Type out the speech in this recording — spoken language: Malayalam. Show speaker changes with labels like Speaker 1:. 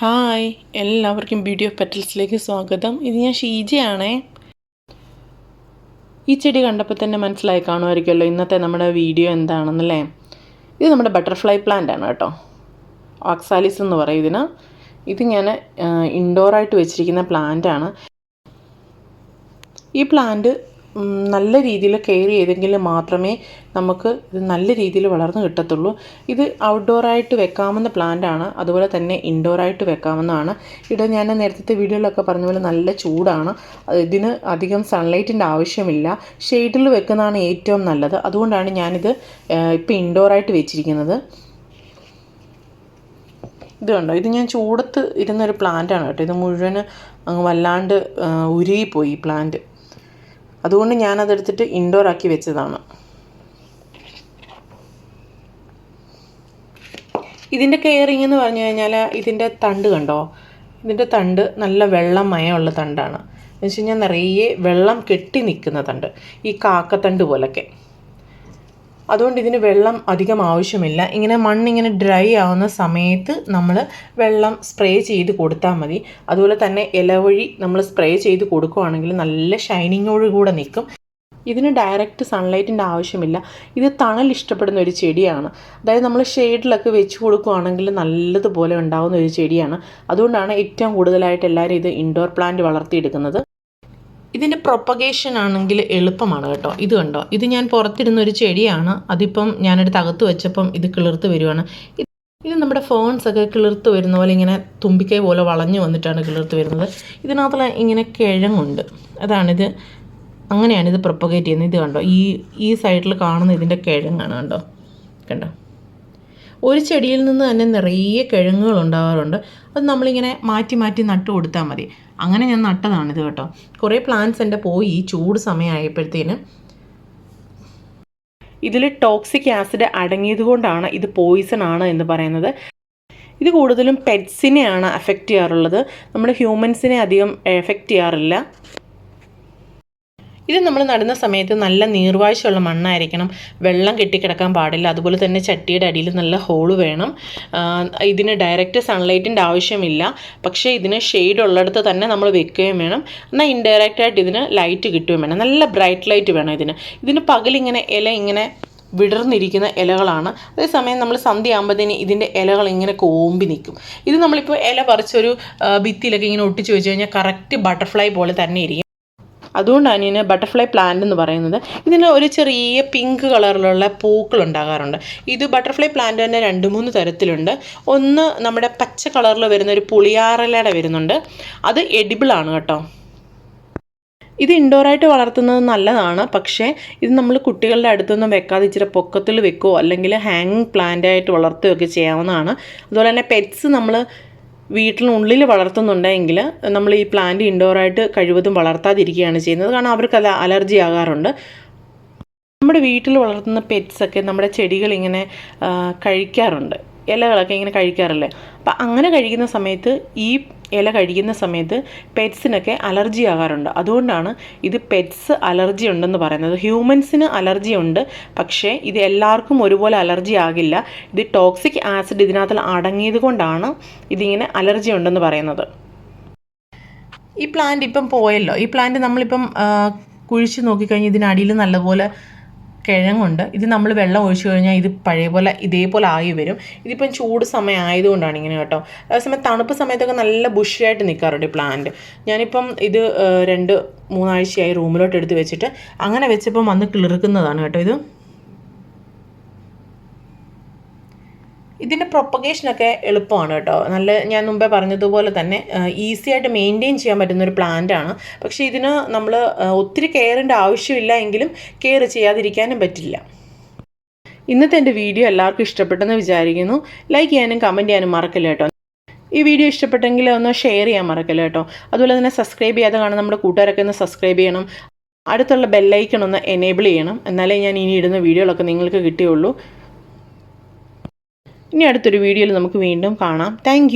Speaker 1: ഹായ്, എല്ലാവർക്കും ബ്യൂട്ടി ഓഫ് പെറ്റൽസിലേക്ക് സ്വാഗതം. ഇത് ഞാൻ ഷീജയാണേ. ഈ ചെടി കണ്ടപ്പോൾ തന്നെ മനസ്സിലായി കാണുമായിരിക്കുമല്ലോ ഇന്നത്തെ നമ്മുടെ വീഡിയോ എന്താണെന്നല്ലേ. ഇത് നമ്മുടെ ബട്ടർഫ്ലൈ പ്ലാന്റ് ആണ് കേട്ടോ. ഓക്സാലിസ് എന്ന് പറയും ഇതിന്. ഇത് ഞാൻ ഇൻഡോറായിട്ട് വെച്ചിരിക്കുന്ന പ്ലാന്റാണ്. ഈ പ്ലാന്റ് നല്ല രീതിയിൽ കെയർ ചെയ്തെങ്കിൽ മാത്രമേ നമുക്ക് ഇത് നല്ല രീതിയിൽ വളർന്നു കിട്ടത്തുള്ളൂ. ഇത് ഔട്ട്ഡോറായിട്ട് വെക്കാവുന്ന പ്ലാന്റാണ്, അതുപോലെ തന്നെ ഇൻഡോറായിട്ട് വെക്കാവുന്നതാണ്. ഇവിടെ ഞാൻ നേരത്തെ വീഡിയോയിലൊക്കെ പറഞ്ഞ പോലെ നല്ല ചൂടാണ്. ഇതിന് അധികം സൺലൈറ്റിൻ്റെ ആവശ്യമില്ല. ഷെയ്ഡിൽ വെക്കുന്നതാണ് ഏറ്റവും നല്ലത്. അതുകൊണ്ടാണ് ഞാനിത് ഇപ്പോൾ ഇൻഡോറായിട്ട് വെച്ചിരിക്കുന്നത്. ഇത് കണ്ടോ, ഇത് ഞാൻ ചൂടത്ത് ഇരുന്നൊരു പ്ലാന്റാണ് കേട്ടോ. ഇത് മുഴുവൻ വല്ലാണ്ട് ഉരുകിപ്പോയി ഈ പ്ലാന്റ്. അതുകൊണ്ട് ഞാനതെടുത്തിട്ട് ഇൻഡോറാക്കി വെച്ചതാണ്. ഇതിൻ്റെ കെയറിങ് എന്ന് പറഞ്ഞു കഴിഞ്ഞാൽ ഇതിൻ്റെ തണ്ട് കണ്ടോ, ഇതിൻ്റെ തണ്ട് നല്ല വെള്ളമയമുള്ള തണ്ടാണ്. എന്ന് വെച്ച് കഴിഞ്ഞാൽ നിറയെ വെള്ളം കെട്ടി നിൽക്കുന്ന തണ്ട്, ഈ കാക്കത്തണ്ട് പോലൊക്കെ. അതുകൊണ്ട് ഇതിന് വെള്ളം അധികം ആവശ്യമില്ല. ഇങ്ങനെ മണ്ണിങ്ങനെ ഡ്രൈ ആവുന്ന സമയത്ത് നമ്മൾ വെള്ളം സ്പ്രേ ചെയ്ത് കൊടുത്താൽ മതി. അതുപോലെ തന്നെ ഇല വഴി നമ്മൾ സ്പ്രേ ചെയ്ത് കൊടുക്കുകയാണെങ്കിൽ നല്ല ഷൈനിങ്ങോടുകൂടെ നിൽക്കും. ഇതിന് ഡയറക്റ്റ് സൺലൈറ്റിൻ്റെ ആവശ്യമില്ല. ഇത് തണൽ ഇഷ്ടപ്പെടുന്ന ഒരു ചെടിയാണ്. അതായത് നമ്മൾ ഷെയ്ഡിലൊക്കെ വെച്ച് കൊടുക്കുകയാണെങ്കിൽ നല്ലതുപോലെ ഉണ്ടാകുന്ന ഒരു ചെടിയാണ്. അതുകൊണ്ടാണ് ഏറ്റവും കൂടുതലായിട്ട് എല്ലാവരും ഇത് ഇൻഡോർ പ്ലാന്റ് വളർത്തിയെടുക്കുന്നത്. ഇതിൻ്റെ പ്രൊപ്പഗേഷൻ ആണെങ്കിൽ എളുപ്പമാണ് കേട്ടോ. ഇത് കണ്ടോ, ഇത് ഞാൻ പുറത്തിരുന്ന ഒരു ചെടിയാണ്. അതിപ്പം ഞാനെടുത്ത് അകത്ത് വെച്ചപ്പം ഇത് കിളിർത്ത് വരുവാണ്. ഇത് നമ്മുടെ ഫേൺസൊക്കെ കിളിർത്ത് വരുന്ന പോലെ ഇങ്ങനെ തുമ്പിക്കൈ പോലെ വളഞ്ഞു വന്നിട്ടാണ് കിളിർത്ത് വരുന്നത്. ഇതിനകത്തുള്ള ഇങ്ങനെ കിഴങ്ങുണ്ട്, അതാണിത്. അങ്ങനെയാണ് ഇത് പ്രൊപ്പഗേറ്റ് ചെയ്യുന്നത്. ഇത് കണ്ടോ, ഈ സൈഡിൽ കാണുന്ന ഇതിൻ്റെ കിഴങ്ങാണ് കണ്ടോ. ഒരു ചെടിയിൽ നിന്ന് തന്നെ നിറയെ കിഴങ്ങുകൾ ഉണ്ടാകാറുണ്ട്. അത് നമ്മളിങ്ങനെ മാറ്റി മാറ്റി നട്ടു കൊടുത്താൽ മതി. അങ്ങനെ ഞാൻ നട്ടതാണിത് കേട്ടോ. കുറേ പ്ലാന്റ്സ് എൻ്റെ പോയി ചൂട് സമയമായപ്പോഴത്തേന്. ഇതിൽ ടോക്സിക് ആസിഡ് അടങ്ങിയത് കൊണ്ടാണ് ഇത് പോയിസൺ ആണ് എന്ന് പറയുന്നത്. ഇത് കൂടുതലും പെറ്റ്സിനെയാണ് അഫക്റ്റ് ചെയ്യാറുള്ളത്. നമ്മുടെ ഹ്യൂമൻസിനെ അധികം എഫക്റ്റ് ചെയ്യാറില്ല. ഇത് നമ്മൾ നടുന്ന സമയത്ത് നല്ല നീർവാഴ്ചയുള്ള മണ്ണായിരിക്കണം. വെള്ളം കെട്ടിക്കിടക്കാൻ പാടില്ല. അതുപോലെ തന്നെ ചട്ടിയുടെ അടിയിൽ നല്ല ഹോള് വേണം. ഇതിന് ഡയറക്റ്റ് സൺലൈറ്റിൻ്റെ ആവശ്യമില്ല. പക്ഷേ ഇതിന് ഷെയ്ഡ് ഉള്ളിടത്ത് തന്നെ നമ്മൾ വെക്കുകയും വേണം. എന്നാൽ ഇൻഡയറക്റ്റായിട്ട് ഇതിന് ലൈറ്റ് കിട്ടുകയും വേണം. നല്ല ബ്രൈറ്റ് ലൈറ്റ് വേണം ഇതിന് പകലിങ്ങനെ ഇല ഇങ്ങനെ വിടർന്നിരിക്കുന്ന ഇലകളാണ്. അതേസമയം നമ്മൾ സന്ധ്യ ആകുമ്പോഴത്തേന് ഇതിൻ്റെ ഇലകൾ ഇങ്ങനെ കോമ്പി നിൽക്കും. ഇത് നമ്മളിപ്പോൾ ഇല പറിച്ചൊരു ഭിത്തിയിലൊക്കെ ഇങ്ങനെ ഒട്ടിച്ച് വെച്ച് കഴിഞ്ഞാൽ കറക്റ്റ് ബട്ടർഫ്ലൈ പോലെ തന്നെ ഇരിക്കും. അതുകൊണ്ടാണ് ഇതിന് ബട്ടർഫ്ലൈ പ്ലാന്റ് എന്ന് പറയുന്നത്. ഇതിന് ഒരു ചെറിയ പിങ്ക് കളറിലുള്ള പൂക്കൾ ഉണ്ടാകാറുണ്ട്. ഇത് ബട്ടർഫ്ലൈ പ്ലാന്റ് തന്നെ 2-3 തരത്തിലുണ്ട്. ഒന്ന് നമ്മുടെ പച്ച കളറിൽ വരുന്ന ഒരു പുളിയാറിലയുടെ വരുന്നുണ്ട്. അത് എഡിബിളാണ് കേട്ടോ. ഇത് ഇൻഡോറായിട്ട് വളർത്തുന്നത് നല്ലതാണ്. പക്ഷേ ഇത് നമ്മൾ കുട്ടികളുടെ അടുത്തൊന്നും വെക്കാതെ ഇച്ചിരി പൊക്കത്തിൽ വെക്കുകയോ അല്ലെങ്കിൽ ഹാങ്ങിങ് പ്ലാന്റായിട്ട് വളർത്തുകയൊക്കെ ചെയ്യാവുന്നതാണ്. അതുപോലെ തന്നെ പെറ്റ്സ് നമ്മൾ വീട്ടിനുള്ളിൽ വളർത്തുന്നുണ്ടെങ്കിൽ നമ്മൾ ഈ പ്ലാന്റ് ഇൻഡോറായിട്ട് കഴിവതും വളർത്താതിരിക്കുകയാണ് ചെയ്യുന്നത്. കാരണം അവർക്കത് അലർജി ആകാറുണ്ട്. നമ്മുടെ വീട്ടിൽ വളർത്തുന്ന പെറ്റ്സൊക്കെ നമ്മുടെ ചെടികൾ ഇങ്ങനെ കഴിക്കാറുണ്ട്, ഇലകളൊക്കെ ഇങ്ങനെ കഴിക്കാറില്ലേ. അപ്പം അങ്ങനെ കഴിക്കുന്ന സമയത്ത് ഈ ഇല കഴിക്കുന്ന സമയത്ത് പെറ്റ്സിനൊക്കെ അലർജി ആകാറുണ്ട്. അതുകൊണ്ടാണ് ഇത് പെറ്റ്സ് അലർജി ഉണ്ടെന്ന് പറയുന്നത്. ഹ്യൂമൻസിന് അലർജി ഉണ്ട്, പക്ഷേ ഇത് എല്ലാവർക്കും ഒരുപോലെ അലർജി ആകില്ല. ഇത് ടോക്സിക് ആസിഡ് ഇതിനകത്ത് അടങ്ങിയത് കൊണ്ടാണ് ഇതിങ്ങനെ അലർജി ഉണ്ടെന്ന് പറയുന്നത്. ഈ പ്ലാന്റ് ഇപ്പം പോയല്ലോ. ഈ പ്ലാന്റ് നമ്മളിപ്പം കുഴിച്ച് നോക്കിക്കഴിഞ്ഞാൽ ഇതിനടിയിൽ നല്ലപോലെ കിഴങ്ങുണ്ട്. ഇത് നമ്മൾ വെള്ളം ഒഴിച്ചു കഴിഞ്ഞാൽ ഇത് പഴയ പോലെ ഇതേപോലെ ആയി വരും. ഇതിപ്പം ചൂട് സമയം ആയതുകൊണ്ടാണ് ഇങ്ങനെ കേട്ടോ. അതേസമയം തണുപ്പ് സമയത്തൊക്കെ നല്ല ബുഷിയായിട്ട് നിൽക്കാറുണ്ട് ഈ പ്ലാന്റ്. ഞാനിപ്പം ഇത് 2-3 ആഴ്ചയായി റൂമിലോട്ട് എടുത്ത് വെച്ചിട്ട് അങ്ങനെ വെച്ചപ്പം വന്ന് കിളിർക്കുന്നതാണ് കേട്ടോ. ഇതിൻ്റെ പ്രൊപ്പഗേഷനൊക്കെ എളുപ്പമാണ് കേട്ടോ. ഞാൻ മുമ്പേ പറഞ്ഞതുപോലെ തന്നെ ഈസി ആയിട്ട് മെയിൻറ്റെയിൻ ചെയ്യാൻ പറ്റുന്നൊരു പ്ലാന്റാണ്. പക്ഷേ ഇതിന് നമ്മൾ ഒത്തിരി കെയറിൻ്റെ ആവശ്യമില്ല, എങ്കിലും കെയർ ചെയ്യാതിരിക്കാനും പറ്റില്ല. ഇന്നത്തെ എൻ്റെ വീഡിയോ എല്ലാവർക്കും ഇഷ്ടപ്പെട്ടെന്ന് വിചാരിക്കുന്നു. ലൈക്ക് ചെയ്യാനും കമൻറ്റ് ചെയ്യാനും മറക്കില്ല കേട്ടോ. ഈ വീഡിയോ ഇഷ്ടപ്പെട്ടെങ്കിൽ ഒന്ന് ഷെയർ ചെയ്യാൻ മറക്കില്ല കേട്ടോ. അതുപോലെ തന്നെ സബ്സ്ക്രൈബ് ചെയ്യാതെ കാണുന്ന നമ്മുടെ കൂട്ടുകാരൊക്കെ ഒന്ന് സബ്സ്ക്രൈബ് ചെയ്യണം. അടുത്തുള്ള ബെല്ലൈക്കൺ ഒന്ന് എനേബിൾ ചെയ്യണം. എന്നാലേ ഞാൻ ഇനി ഇടുന്ന വീഡിയോകളൊക്കെ നിങ്ങൾക്ക് കിട്ടുകയുള്ളൂ. ഇനി അടുത്തൊരു വീഡിയോയിൽ നമുക്ക് വീണ്ടും കാണാം. താങ്ക്